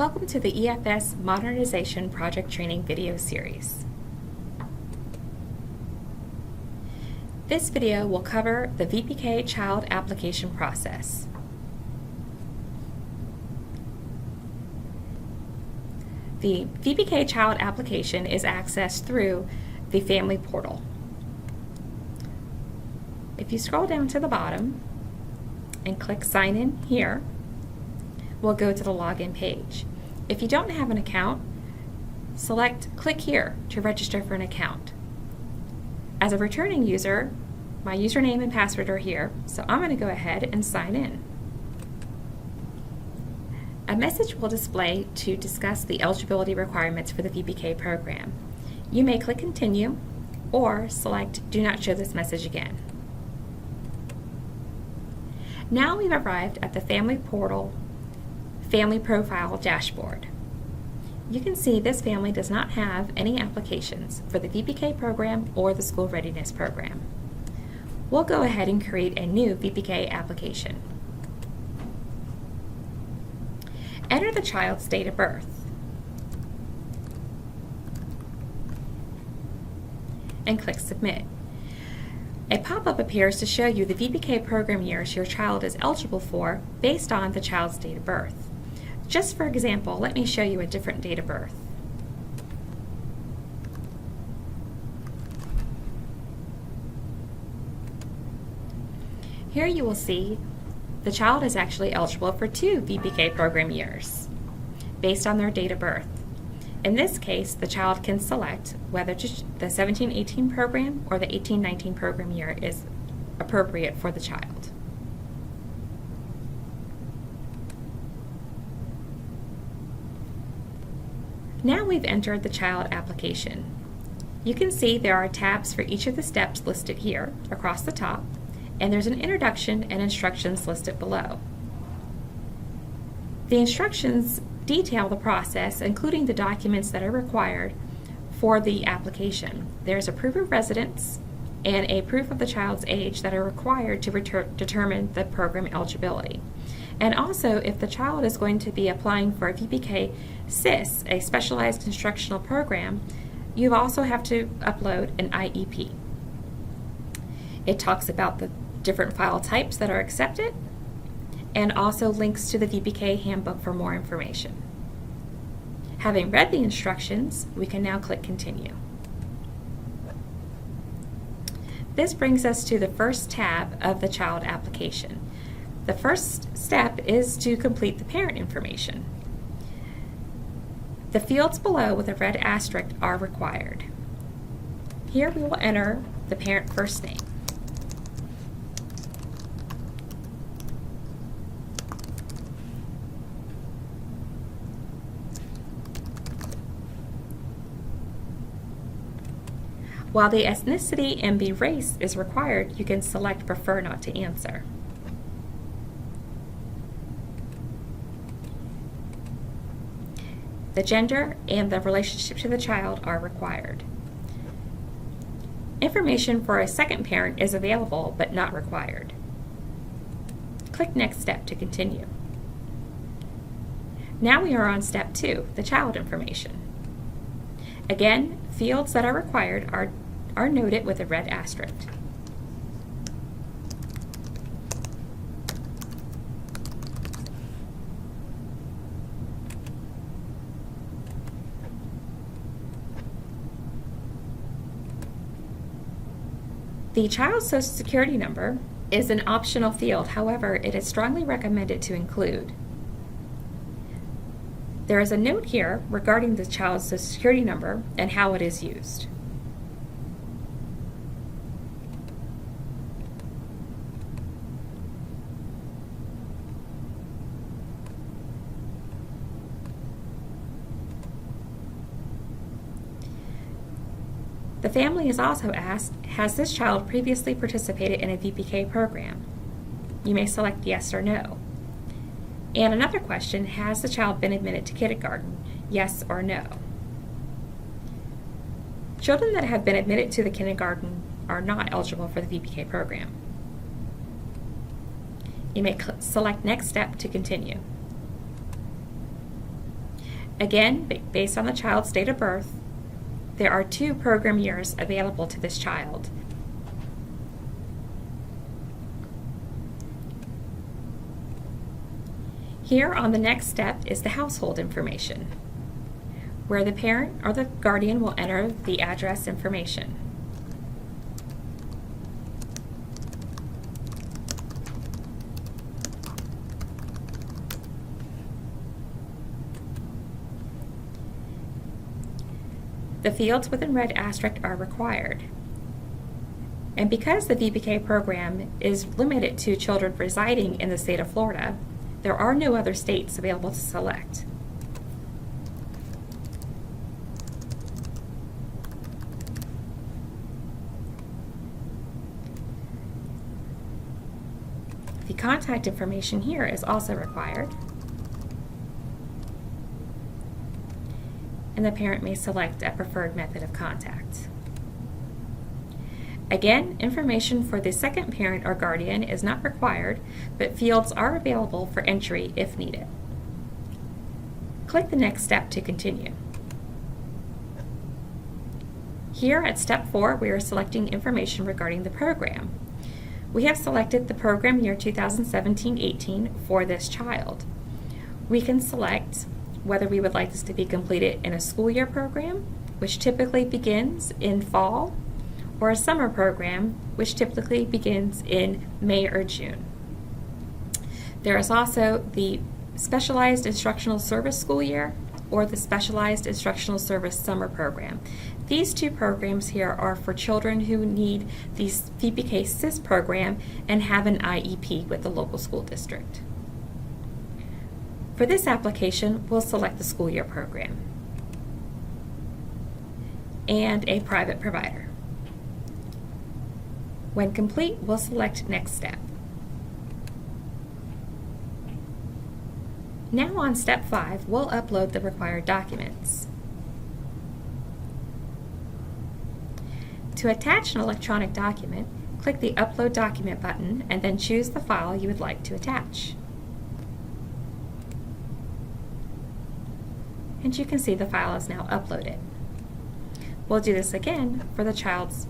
Welcome to the EFS Modernization Project Training video series. This video will cover the Vpk Child Application process. The Vpk Child Application is accessed through the Family Portal. If you scroll down to the bottom and click Sign In here, we'll go to the login page. If you don't have an account, click here to register for an account. As a returning user, my username and password are here, so I'm going to go ahead and sign in. A message will display to discuss the eligibility requirements for the Vpk program. You may click Continue or select Do Not Show this message again. Now we've arrived at the Family Portal Family Profile dashboard. You can see this family does not have any applications for the Vpk program or the School Readiness program. We'll go ahead and create a new Vpk application. Enter the child's date of birth and click Submit. A pop-up appears to show you the Vpk program years your child is eligible for based on the child's date of birth. Just for example, let me show you a different date of birth. Here you will see the child is actually eligible for 2 Vpk program years based on their date of birth. In this case, the child can select whether the 17-18 program or the 18-19 program year is appropriate for the child. Now we've entered the child application. You can see there are tabs for each of the steps listed here across the top, and there's an introduction and instructions listed below. The instructions detail the process, including the documents that are required for the application. There's a proof of residence and a proof of the child's age that are required to determine the program eligibility. And also, if the child is going to be applying for a Vpk SIS, a specialized instructional program, you also have to upload an IEP. It talks about the different file types that are accepted and also links to the Vpk handbook for more information. Having read the instructions, we can now click Continue. This brings us to the first tab of the child application. The first step is to complete the parent information. The fields below with a red asterisk are required. Here we will enter the parent first name. While the ethnicity and the race is required, you can select Prefer Not to Answer. The gender and the relationship to the child are required. Information for a second parent is available but not required. Click Next Step to continue. Now we are on Step 2, the child information. Again, fields that are required are noted with a red asterisk. The child's Social Security number is an optional field, however, it is strongly recommended to include. There is a note here regarding the child's Social Security number and how it is used. The family is also asked, has this child previously participated in a Vpk program? You may select yes or no. And another question, has the child been admitted to kindergarten? Yes or no. Children that have been admitted to the kindergarten are not eligible for the Vpk program. You may select Next Step to continue. Again, based on the child's date of birth, there are 2 program years available to this child. Here on the next step is the household information, where the parent or the guardian will enter the address information. The fields with in red asterisk are required. And because the Vpk program is limited to children residing in the state of Florida, there are no other states available to select. The contact information here is also required, and the parent may select a preferred method of contact. Again, information for the second parent or guardian is not required, but fields are available for entry if needed. Click the next step to continue. Here at step 4, we are selecting information regarding the program. We have selected the program year 2017-18 for this child. We can select whether we would like this to be completed in a school year program, which typically begins in fall, or a summer program, which typically begins in May or June. There is also the Specialized Instructional Service School Year or the Specialized Instructional Service Summer Program. These 2 programs here are for children who need the Vpk SIS program and have an IEP with the local school district. For this application, we'll select the school year program and a private provider. When complete, we'll select Next Step. Now on step 5, we'll upload the required documents. To attach an electronic document, click the Upload Document button and then choose the file you would like to attach. And you can see the file is now uploaded. We'll do this again for the child's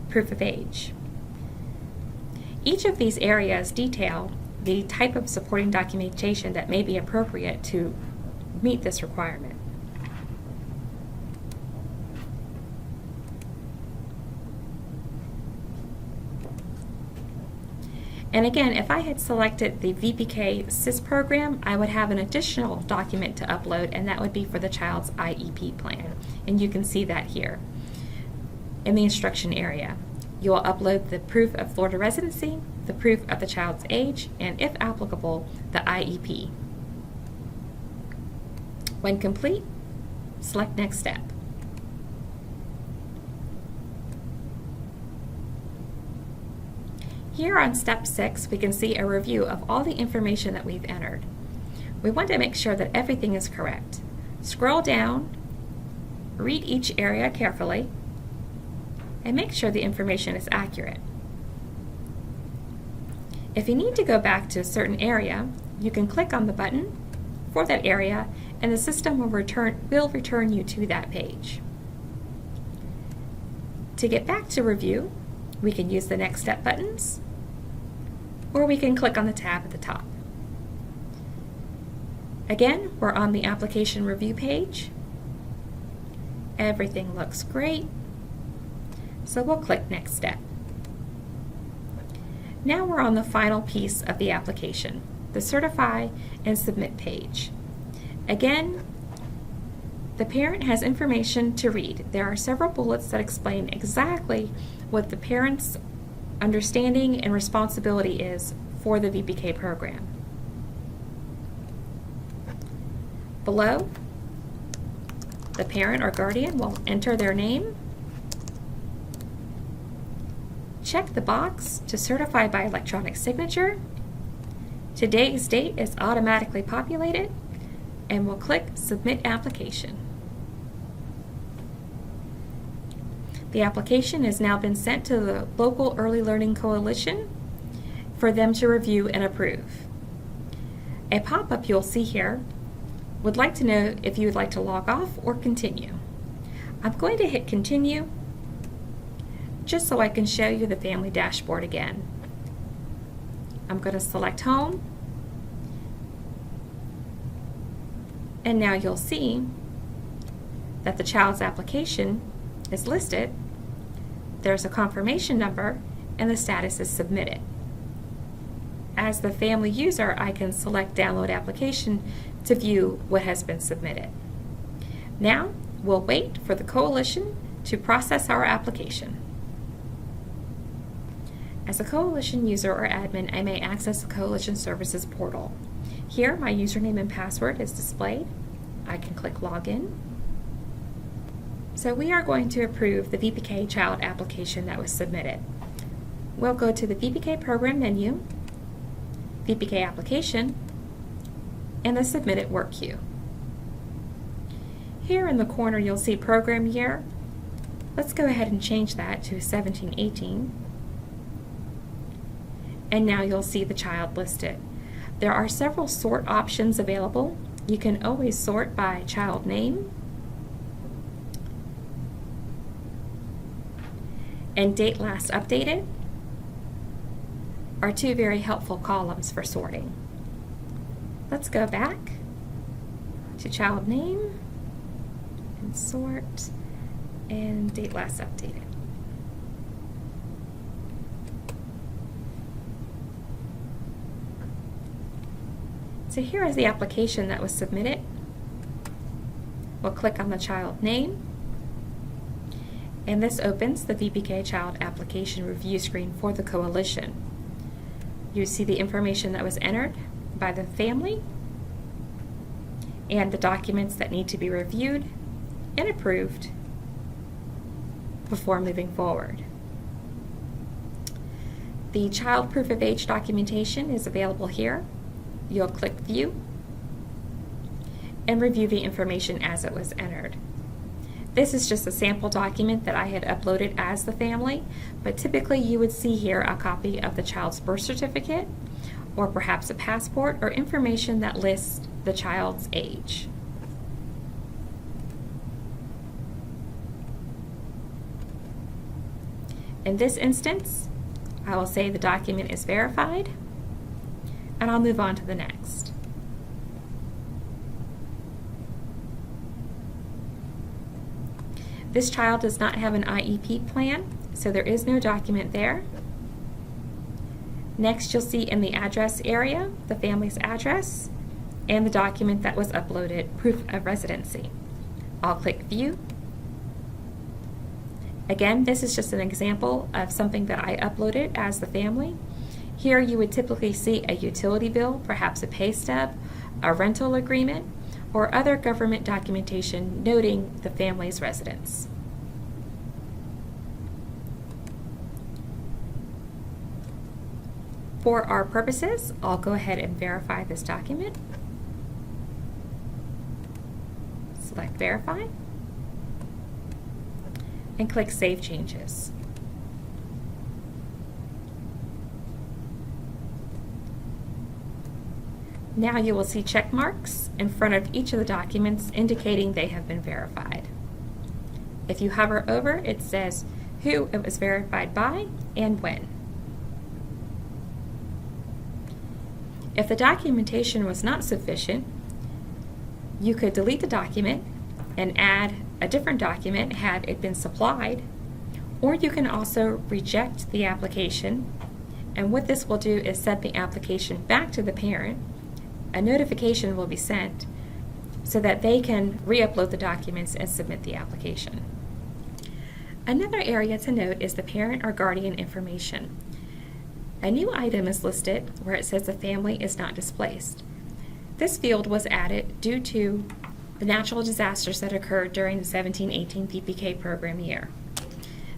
proof of age. Each of these areas detail the type of supporting documentation that may be appropriate to meet this requirement. And again, if I had selected the Vpk SIS program, I would have an additional document to upload, and that would be for the child's IEP plan. And you can see that here in the instruction area. You will upload the proof of Florida residency, the proof of the child's age, and if applicable, the IEP. When complete, select Next Step. Here on step 6, we can see a review of all the information that we've entered. We want to make sure that everything is correct. Scroll down, read each area carefully, and make sure the information is accurate. If you need to go back to a certain area, you can click on the button for that area and the system will return you to that page. To get back to review, we can use the Next Step buttons, or we can click on the tab at the top. Again, we're on the application review page. Everything looks great, so we'll click Next Step. Now we're on the final piece of the application, the Certify and Submit page. Again, the parent has information to read. There are several bullets that explain exactly what the parent's understanding and responsibility is for the Vpk program. Below, the parent or guardian will enter their name, check the box to certify by electronic signature. Today's date is automatically populated, and we'll click Submit Application. The application has now been sent to the local Early Learning Coalition for them to review and approve. A pop-up you'll see here would like to know if you would like to log off or continue. I'm going to hit continue just so I can show you the family dashboard again. I'm going to select home, and now you'll see that the child's application is listed, there's a confirmation number, and the status is submitted. As the family user, I can select Download Application to view what has been submitted. Now, we'll wait for the coalition to process our application. As a coalition user or admin, I may access the Coalition Services portal. Here, my username and password is displayed. I can click Login. So we are going to approve the Vpk Child Application that was submitted. We'll go to the Vpk Program menu, Vpk Application, and the Submitted Work Queue. Here in the corner you'll see Program Year. Let's go ahead and change that to 1718. And now you'll see the child listed. There are several sort options available. You can always sort by child name and date last updated are two very helpful columns for sorting. Let's go back to child name and sort and date last updated. So here is the application that was submitted. We'll click on the child name, and this opens the Bbk Child Application review screen for the coalition. You see the information that was entered by the family and the documents that need to be reviewed and approved before moving forward. The child proof of age documentation is available here. You'll click View and review the information as it was entered. This is just a sample document that I had uploaded as the family, but typically you would see here a copy of the child's birth certificate or perhaps a passport or information that lists the child's age. In this instance, I will say the document is verified, and I'll move on to the next. This child does not have an IEP plan, so there is no document there. Next, you'll see in the address area the family's address and the document that was uploaded, proof of residency. I'll click View. Again, this is just an example of something that I uploaded as the family. Here you would typically see a utility bill, perhaps a pay stub, a rental agreement, or other government documentation noting the family's residence. For our purposes, I'll go ahead and verify this document. Select Verify and click Save Changes. Now you will see check marks in front of each of the documents indicating they have been verified. If you hover over, it says who it was verified by and when. If the documentation was not sufficient, you could delete the document and add a different document had it been supplied, or you can also reject the application, and what this will do is send the application back to the parent. A notification will be sent so that they can re-upload the documents and submit the application. Another area to note is the parent or guardian information. A new item is listed where it says the family is not displaced. This field was added due to the natural disasters that occurred during the 17-18 Vpk program year.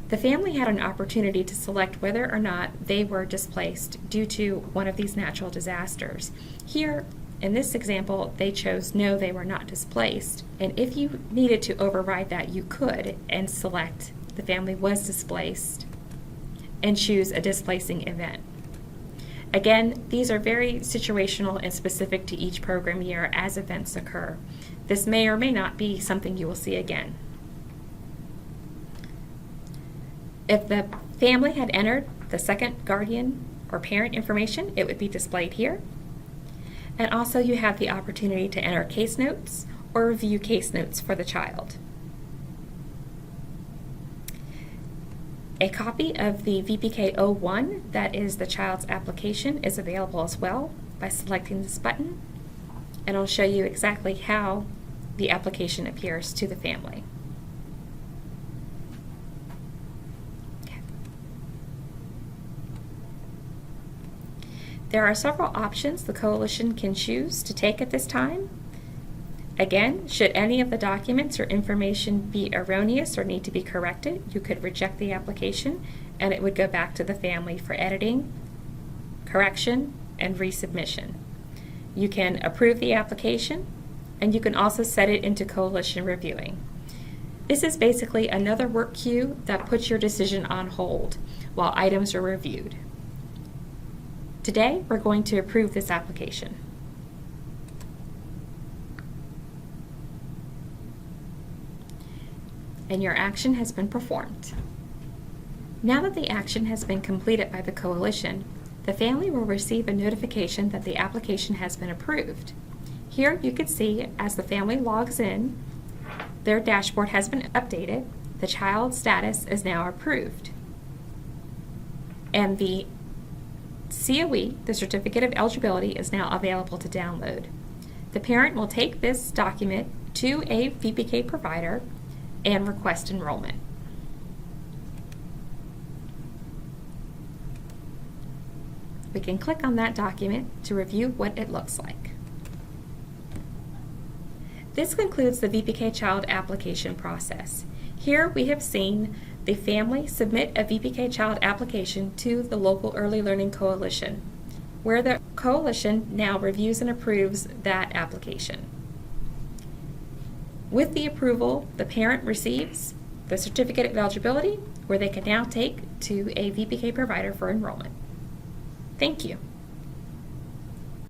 The family had an opportunity to select whether or not they were displaced due to one of these natural disasters. Here, in this example, they chose no, they were not displaced. And if you needed to override that, you could and select the family was displaced and choose a displacing event. Again, these are very situational and specific to each program year as events occur. This may or may not be something you will see again. If the family had entered the second guardian or parent information, it would be displayed here. And also you have the opportunity to enter case notes or review case notes for the child. A copy of the Vpk 01, that is the child's application, is available as well by selecting this button, and it'll show you exactly how the application appears to the family. Okay. There are several options the coalition can choose to take at this time. Again, should any of the documents or information be erroneous or need to be corrected, you could reject the application and it would go back to the family for editing, correction, and resubmission. You can approve the application, and you can also set it into coalition reviewing. This is basically another work queue that puts your decision on hold while items are reviewed. Today, we're going to approve this application. And your action has been performed. Now that the action has been completed by the coalition, the family will receive a notification that the application has been approved. Here you can see as the family logs in, their dashboard has been updated, the child's status is now approved. And the COE, the Certificate of Eligibility, is now available to download. The parent will take this document to a Vpk provider and request enrollment. We can click on that document to review what it looks like. This concludes the Vpk Child Application process. Here we have seen the family submit a Vpk Child application to the local Early Learning Coalition, where the coalition now reviews and approves that application. With the approval, the parent receives the Certificate of Eligibility, where they can now take to a Vpk provider for enrollment. Thank you.